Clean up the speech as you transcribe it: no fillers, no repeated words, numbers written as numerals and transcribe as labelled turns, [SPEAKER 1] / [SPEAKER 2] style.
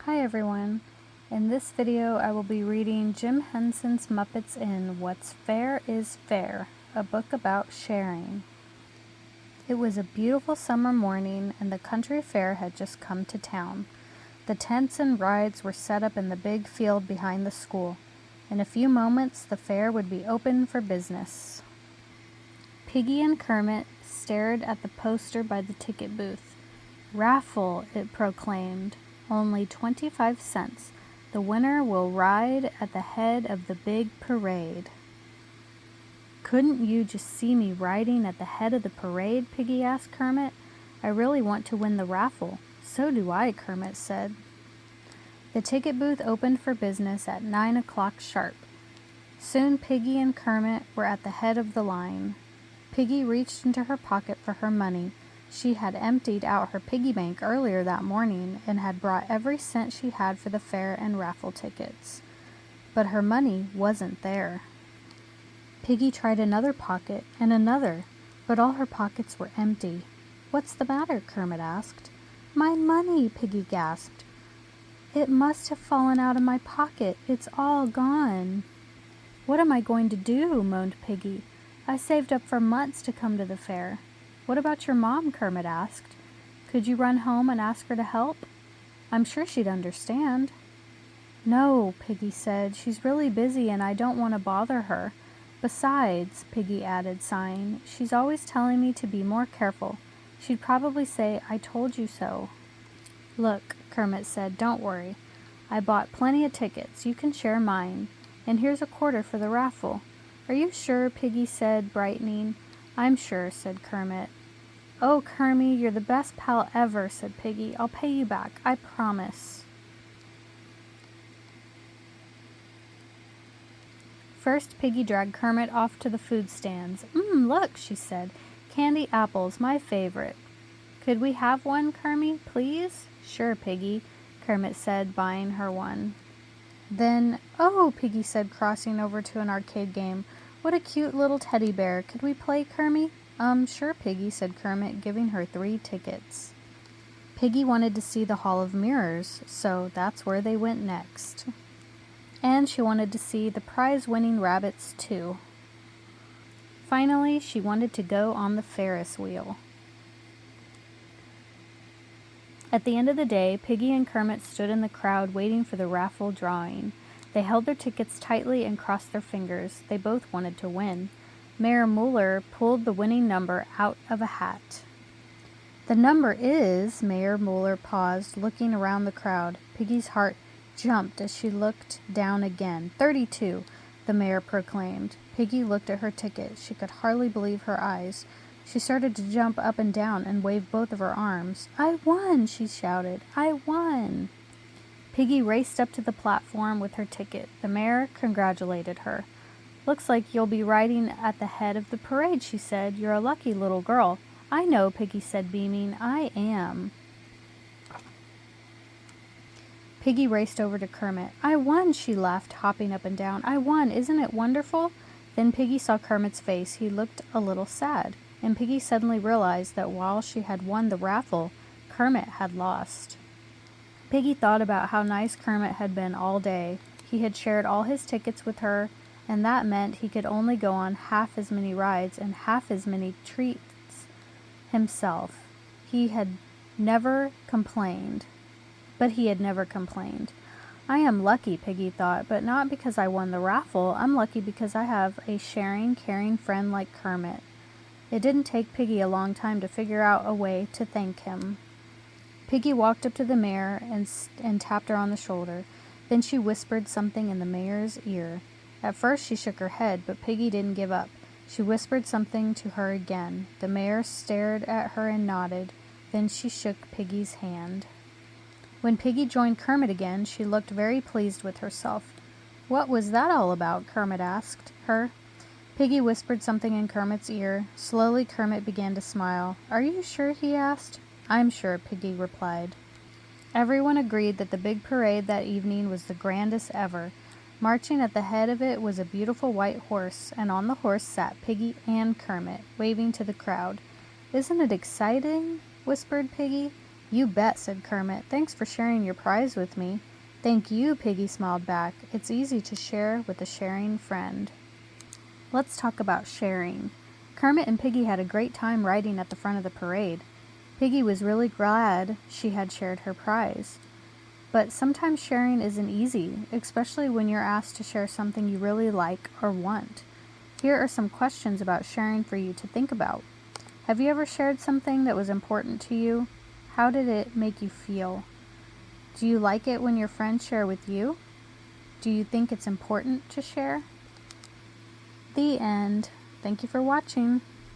[SPEAKER 1] Hi everyone. In this video I will be reading Jim Henson's Muppets in What's Fair is Fair, a book about sharing. It was a beautiful summer morning and the country fair had just come to town. The tents and rides were set up in the big field behind the school. In a few moments the fair would be open for business. Piggy and Kermit stared at the poster by the ticket booth. "Raffle," it proclaimed. "Only 25 cents. The winner will ride at the head of the big parade." "Couldn't you just see me riding at the head of the parade?" Piggy asked Kermit. "I really want to win the raffle." "So do I," Kermit said. The ticket booth opened for business at 9 o'clock sharp. Soon Piggy and Kermit were at the head of the line. Piggy reached into her pocket for her money. She had emptied out her piggy bank earlier that morning and had brought every cent she had for the fair and raffle tickets. But her money wasn't there. Piggy tried another pocket and another, but all her pockets were empty. "What's the matter?" Kermit asked. "My money," Piggy gasped. "It must have fallen out of my pocket. It's all gone." "What am I going to do?" moaned Piggy. "I saved up for months to come to the fair." "What about your mom?" Kermit asked. "Could you run home and ask her to help? I'm sure she'd understand." "No," Piggy said. "She's really busy and I don't want to bother her. Besides," Piggy added, sighing, "she's always telling me to be more careful. She'd probably say, 'I told you so.'" "Look," Kermit said, "don't worry. I bought plenty of tickets. You can share mine. And here's a quarter for the raffle." "Are you sure?" Piggy said, brightening. "I'm sure," said Kermit. "Oh, Kermie, you're the best pal ever," said Piggy. "I'll pay you back, I promise." First, Piggy dragged Kermit off to the food stands. Look," she said. "Candy apples, my favorite." "Could we have one, Kermie, please?" "Sure, Piggy," Kermit said, buying her one. Then, "Oh," Piggy said, crossing over to an arcade game. "What a cute little teddy bear. Could we play, Kermie?" Sure, Piggy," said Kermit, giving her 3 tickets. Piggy wanted to see the Hall of Mirrors, so that's where they went next. And she wanted to see the prize-winning rabbits, too. Finally, she wanted to go on the Ferris wheel. At the end of the day, Piggy and Kermit stood in the crowd waiting for the raffle drawing. They held their tickets tightly and crossed their fingers. They both wanted to win. Mayor Mueller pulled the winning number out of a hat. "The number is—" Mayor Mueller paused, looking around the crowd. Piggy's heart jumped as she looked down again. 32, the mayor proclaimed. Piggy looked at her ticket. She could hardly believe her eyes. She started to jump up and down and wave both of her arms. "I won!" she shouted. "I won!" Piggy raced up to the platform with her ticket. The mayor congratulated her. "Looks like you'll be riding at the head of the parade," she said. "You're a lucky little girl." "I know," Piggy said, beaming. "I am." Piggy raced over to Kermit. "I won!" she laughed, hopping up and down. "I won! Isn't it wonderful?" Then Piggy saw Kermit's face. He looked a little sad. And Piggy suddenly realized that while she had won the raffle, Kermit had lost. Piggy thought about how nice Kermit had been all day. He had shared all his tickets with her, and that meant he could only go on half as many rides and half as many treats himself. He had never complained. But he had never complained. "I am lucky," Piggy thought, "but not because I won the raffle. I'm lucky because I have a sharing, caring friend like Kermit." It didn't take Piggy a long time to figure out a way to thank him. Piggy walked up to the mayor and tapped her on the shoulder. Then she whispered something in the mayor's ear. At first she shook her head, but Piggy didn't give up. She whispered something to her again. The mayor stared at her and nodded. Then she shook Piggy's hand. When Piggy joined Kermit again, she looked very pleased with herself. "What was that all about?" Kermit asked her. Piggy whispered something in Kermit's ear. Slowly Kermit began to smile. "Are you sure?" he asked. "I'm sure," Piggy replied. Everyone agreed that the big parade that evening was the grandest ever. Marching at the head of it was a beautiful white horse, and on the horse sat Piggy and Kermit, waving to the crowd. "Isn't it exciting?" whispered Piggy. "You bet," said Kermit. "Thanks for sharing your prize with me." "Thank you," Piggy smiled back. "It's easy to share with a sharing friend." Let's talk about sharing. Kermit and Piggy had a great time riding at the front of the parade. Piggy was really glad she had shared her prize. But sometimes sharing isn't easy, especially when you're asked to share something you really like or want. Here are some questions about sharing for you to think about. Have you ever shared something that was important to you? How did it make you feel? Do you like it when your friends share with you? Do you think it's important to share? The end. Thank you for watching.